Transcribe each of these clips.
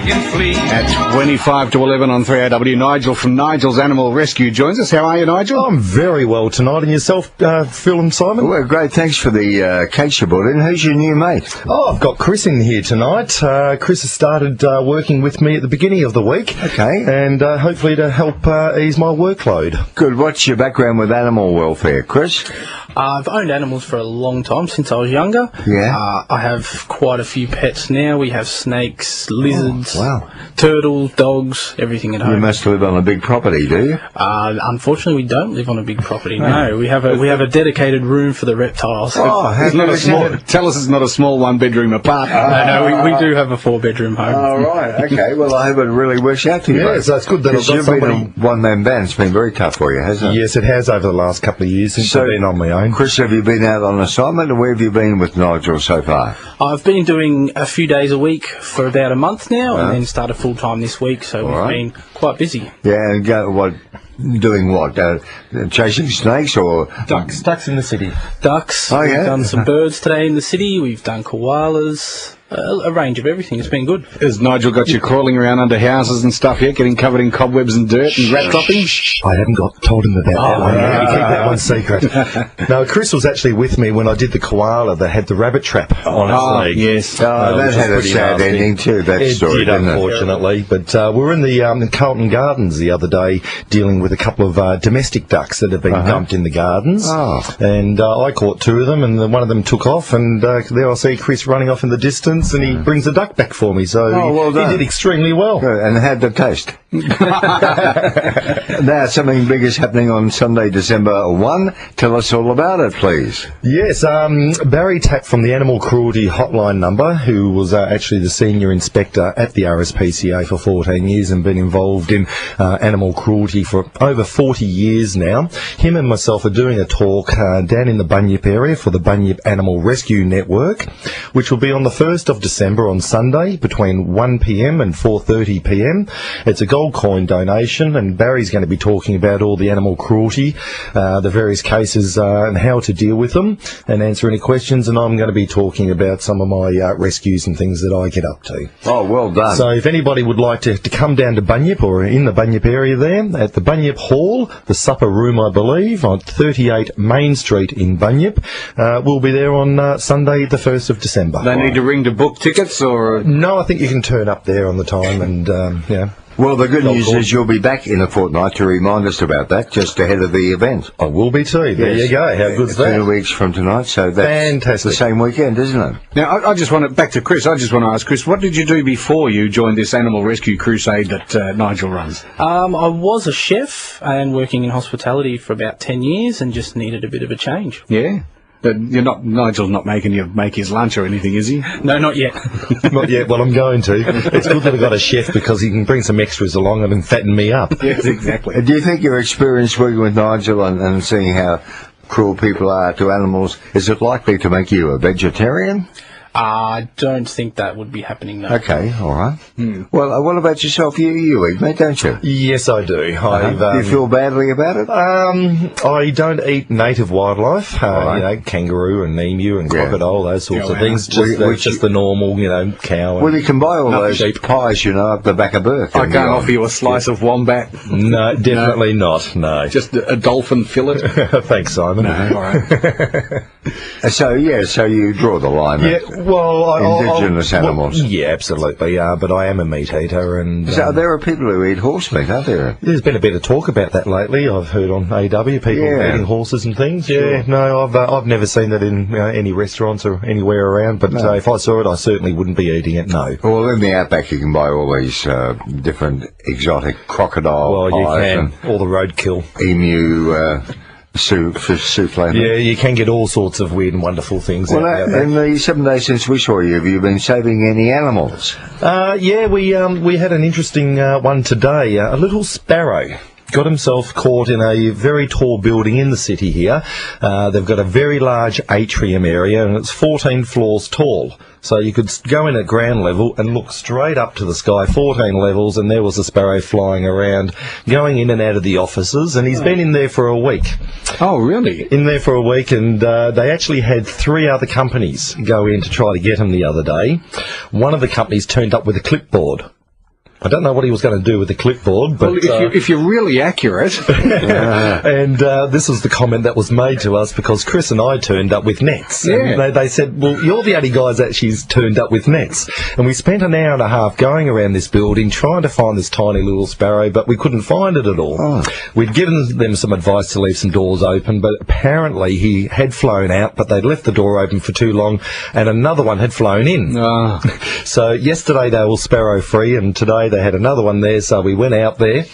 can flee. At 25 to 11 on 3AW, Nigel from Nigel's Animal Rescue joins us. How are you, Nigel? I'm very well tonight. And yourself, Phil and Simon? Well, great. Thanks for the case you brought in. Who's your new mate? Oh, I've got Chris in here tonight. Chris has started working with me at the beginning of the week. Okay. And hopefully to help ease my workload. Good. What's your background with animal welfare, Chris? I've owned animals for a long time, since I was younger. Yeah. I have quite a few pets now. We have snakes, lizards, turtles, dogs, everything at home. You must live on a big property, do you? Unfortunately, we don't live on a big property. No, we have a dedicated room for the reptiles. It's not a small. Tell us it's not a small one-bedroom apartment. No, we do have a 4-bedroom home. Oh, right. Okay. Well, I hope it really works out for you. Yeah, so it's good that I've got you've somebody... been a one-man band. It's been very tough for you, hasn't it? Yes, it has over the last couple of years since I've been on my own. Chris, have you been out on assignment, and where have you been with Nigel so far? I've been doing a few days a week for about a month now, and then started full-time this week, so we've been quite busy. Yeah, and doing what? Chasing snakes or... Ducks in the city. Ducks. Oh, yeah? We've done some birds today in the city. We've done koalas. A range of everything. It's been good. Has Nigel got you crawling around under houses and stuff yet, getting covered in cobwebs and dirt and rat droppings? I haven't told him about that one. Keep that one secret. No, Chris was actually with me when I did the koala that had the rabbit trap on its leg. Yes. That had a sad ending too, that story, didn't it? Unfortunately. But we were in the Carlton Gardens the other day dealing with a couple of domestic ducks that had been dumped in the gardens. And I caught 2 of them, and one of them took off, and there I see Chris running off in the distance, and he brings the duck back for me. So he did extremely well. Good. And how'd the taste? Now, something big is happening on Sunday, December 1. Tell us all about it, please. Yes, Barry Tapp from the Animal Cruelty Hotline number, who was actually the senior inspector at the RSPCA for 14 years and been involved in animal cruelty for over 40 years now. Him and myself are doing a talk down in the Bunyip area for the Bunyip Animal Rescue Network, which will be on the 1st of December on Sunday between 1pm and 4:30pm. It's a gold coin donation, and Barry's going to be talking about all the animal cruelty, the various cases and how to deal with them and answer any questions, and I'm going to be talking about some of my rescues and things that I get up to. Oh, well done. So if anybody would like to come down to Bunyip or in the Bunyip area there, at the Bunyip Hall, the supper room I believe, on 38 Main Street in Bunyip, we'll be there on Sunday the 1st of December. They need to ring to book tickets, or...? No, I think you can turn up there on the time and, Well, the good news is you'll be back in a fortnight to remind us about that, just ahead of the event. I will be too. There you go. How good's that? 2 weeks from tonight, so that's fantastic. The same weekend, isn't it? Now, I just want to... Back to Chris. I just want to ask, Chris, what did you do before you joined this animal rescue crusade that Nigel runs? I was a chef and working in hospitality for about 10 years and just needed a bit of a change. Yeah? But Nigel's not making you make his lunch or anything, is he? No, not yet. Not yet. Well, I'm going to. It's good that I've got a chef because he can bring some extras along and fatten me up. Yes, exactly. Do you think your experience working with Nigel and seeing how cruel people are to animals, is it likely to make you a vegetarian? I don't think that would be happening, no. Okay, all right. Well, what about yourself? You eat meat, don't you? Yes, I do. Do you feel badly about it? I don't eat native wildlife, kangaroo and emu and crocodile, those sorts of things. Just the normal, cow. Well, you can buy all those sheep pies, up the back of Burke. I can't offer you a slice of wombat. No, definitely not, no. Just a dolphin fillet. Thanks, Simon. No, all right. So you draw the line. Well, indigenous animals. Yeah, absolutely. But I am a meat eater, and so there are people who eat horse meat, aren't there? There's been a bit of talk about that lately. I've heard on AW people eating horses and things. Sure. Yeah, no, I've never seen that in any restaurants or anywhere around. But if I saw it, I certainly wouldn't be eating it. No. Well, in the outback, you can buy all these different exotic crocodile. Well, you can all the roadkill, emu. Fish souffle. Yeah, you can get all sorts of weird and wonderful things. Well, in the 7 days since we saw you, have you been saving any animals? We had an interesting one today. A little sparrow got himself caught in a very tall building in the city here. They've got a very large atrium area, and it's 14 floors tall. So you could go in at ground level and look straight up to the sky, 14 levels, and there was a sparrow flying around, going in and out of the offices, and he's been in there for a week. Oh, really? In there for a week, and they actually had 3 other companies go in to try to get him the other day. One of the companies turned up with a clipboard. I don't know what he was going to do with the clipboard, but... Well, if you're really accurate... And this was the comment that was made to us because Chris and I turned up with nets. Yeah. And they said, well, you're the only guys that she's turned up with nets. And we spent an hour and a half going around this building trying to find this tiny little sparrow, but we couldn't find it at all. Oh. We'd given them some advice to leave some doors open, but apparently he had flown out, but they'd left the door open for too long, and another one had flown in. Oh. So yesterday they were sparrow-free, and today they had another one there, so we went out there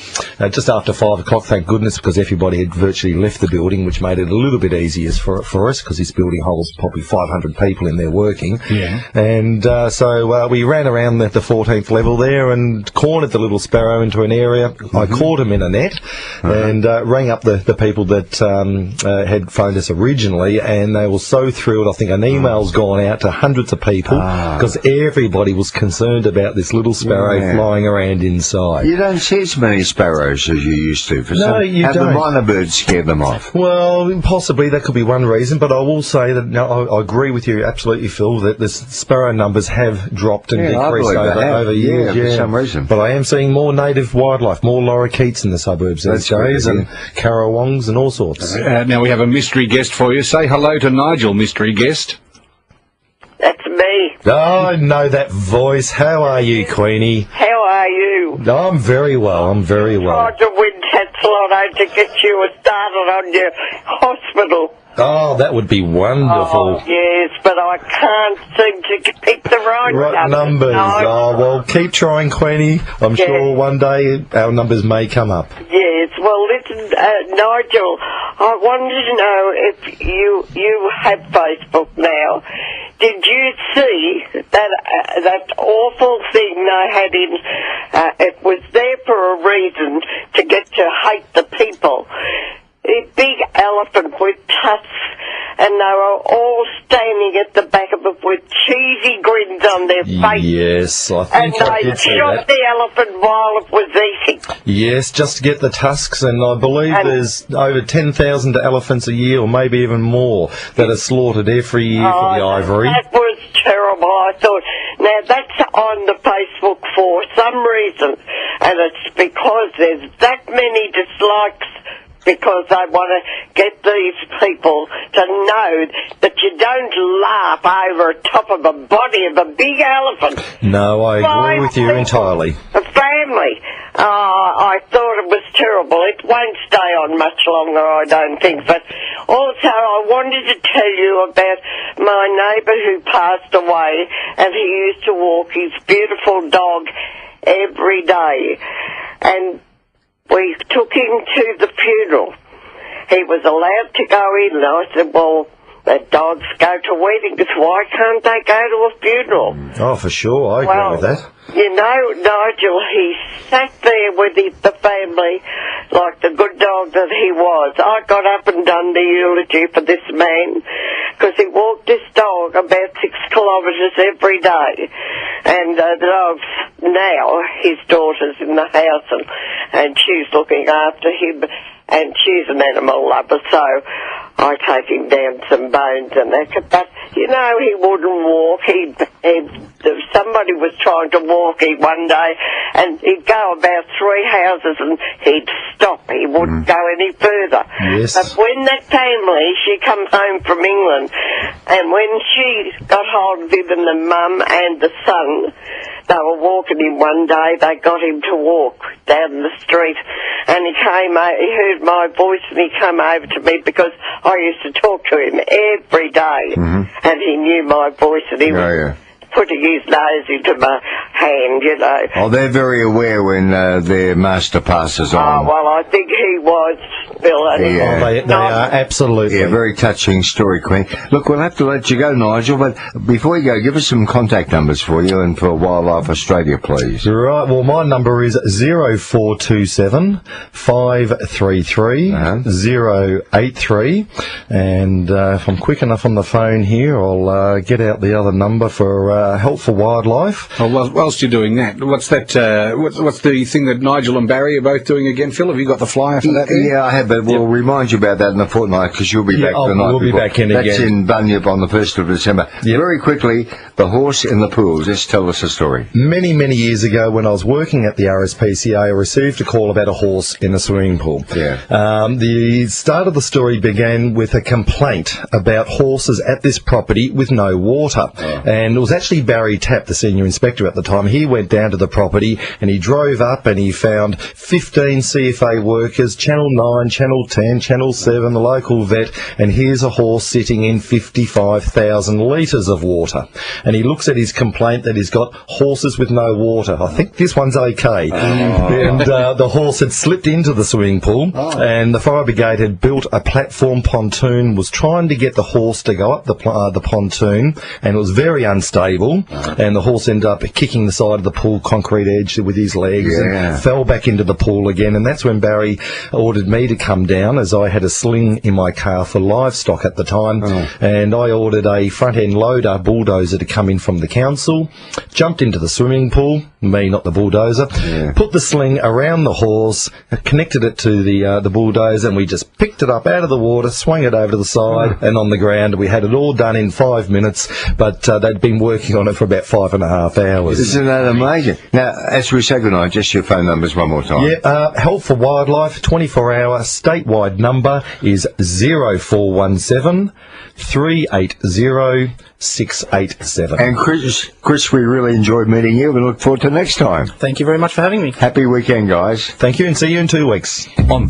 just after 5 o'clock, thank goodness, because everybody had virtually left the building, which made it a little bit easier for us, because this building holds probably 500 people in there working. Yeah. And so we ran around the 14th level there and cornered the little sparrow into an area. I caught him in a net and rang up the people that had phoned us originally, and they were so thrilled. I think an email's gone out to hundreds of people because everybody was concerned about this little sparrow flying around inside. You don't see as many sparrows as you used to. No, you have don't. the minor birds scared them off? Well, possibly that could be one reason, but I will say that I agree with you absolutely, Phil, that the sparrow numbers have dropped and decreased over years. For some reason. But I am seeing more native wildlife, more lorikeets in the suburbs these days, and currawongs and all sorts. Now we have a mystery guest for you. Say hello to Nigel, mystery guest. That's me. Oh, I know that voice. How are you, Queenie? How are you? I'm very well. I'm very well. Tried to win Tatsalotto to get you started on your hospital. Oh, that would be wonderful. Oh, yes, but I can't seem to pick the right numbers. No. Oh, well, keep trying, Queenie. I'm sure one day our numbers may come up. Yes, well, listen, Nigel, I wanted to know if you have Facebook now. Did you see that awful thing they had in? It was there for a reason, to get to hate the people. A big elephant with tusks, and they were all standing at the back of it with cheesy grins on their faces. Yes, I think I And they did see shot that. the elephant while it was eating. Yes, just to get the tusks, and I believe there's over 10,000 elephants a year, or maybe even more, that are slaughtered every year for the ivory. That was terrible, I thought. Now, that's on the Facebook for some reason, and it's because there's that many dislikes, because they want to get these people to know that you don't laugh over the top of the body of a big elephant. No, I agree with you entirely. A family. I thought it was terrible. It won't stay on much longer, I don't think. But also, I wanted to tell you about my neighbour who passed away, and he used to walk his beautiful dog every day. And we took him to the funeral. He was allowed to go in, and I said, well, the dogs go to weddings. Why can't they go to a funeral? Oh, for sure, I agree with that. You know, Nigel, he sat there with the family like the good dog that he was. I got up and done the eulogy for this man because he walked this dog about 6 kilometres every day. And the dog's now, his daughter's in the house, and she's looking after him, and she's an animal lover, so I take him down some bones and that. But, you know, he wouldn't walk. Somebody was trying to walk him one day, and he'd go about 3 houses and he'd stop. He wouldn't go any further. Yes. But when that family, she come home from England, and when she got hold of him and the mum and the son, they were walking him one day. They got him to walk down the street, and he heard my voice, and he came over to me because I used to talk to him every day, and he knew my voice, and he was putting his nose into my hand, you know. Oh, they're very aware when their master passes on. Oh, well, I think he was, Bill. Yeah. Oh, they are absolutely. Yeah, very touching story, Queen. Look, we'll have to let you go, Nigel, but before you go, give us some contact numbers for you and for Wildlife Australia, please. Right, well, my number is 0427 533 083, and if I'm quick enough on the phone here, I'll get out the other number for Help for Wildlife. Well, whilst you're doing that, what's that? What's the thing that Nigel and Barry are both doing again, Phil? Have you got the flyer for that? Yeah, I have, but we'll remind you about that in a fortnight because you'll be back the night we'll before. Be back in That's again. in Bunyip on the 1st of December. Very quickly, the horse in the pool. Just tell us a story. Many, many years ago, when I was working at the RSPCA, I received a call about a horse in a swimming pool. Yeah. The start of the story began with a complaint about horses at this property with no water. And it was actually Barry Tapp, the senior inspector at the time. He went down to the property and he drove up and he found 15 CFA workers, Channel 9, Channel 10, Channel 7, the local vet, and here's a horse sitting in 55,000 litres of water. And he looks at his complaint that he's got horses with no water. I think this one's okay. And the horse had slipped into the swimming pool and the fire brigade had built a platform pontoon, was trying to get the horse to go up the pontoon, and it was very unstable, and the horse ended up kicking the side of the pool concrete edge with his legs and fell back into the pool again. And that's when Barry ordered me to come down, as I had a sling in my car for livestock at the time, and I ordered a front-end loader bulldozer to come in from the council, jumped into the swimming pool, me, not the bulldozer, put the sling around the horse, connected it to the bulldozer, and we just picked it up out of the water, swung it over to the side and on the ground. We had it all done in 5 minutes, but they'd been working on it for about 5.5 hours. Isn't that amazing? Now, as we say goodnight, just your phone numbers one more time. Help for Wildlife, 24-hour statewide number is 0417 380 687. And Chris, we really enjoyed meeting you. We look forward to next time. Thank you very much for having me. Happy weekend, guys. Thank you, and see you in 2 weeks. On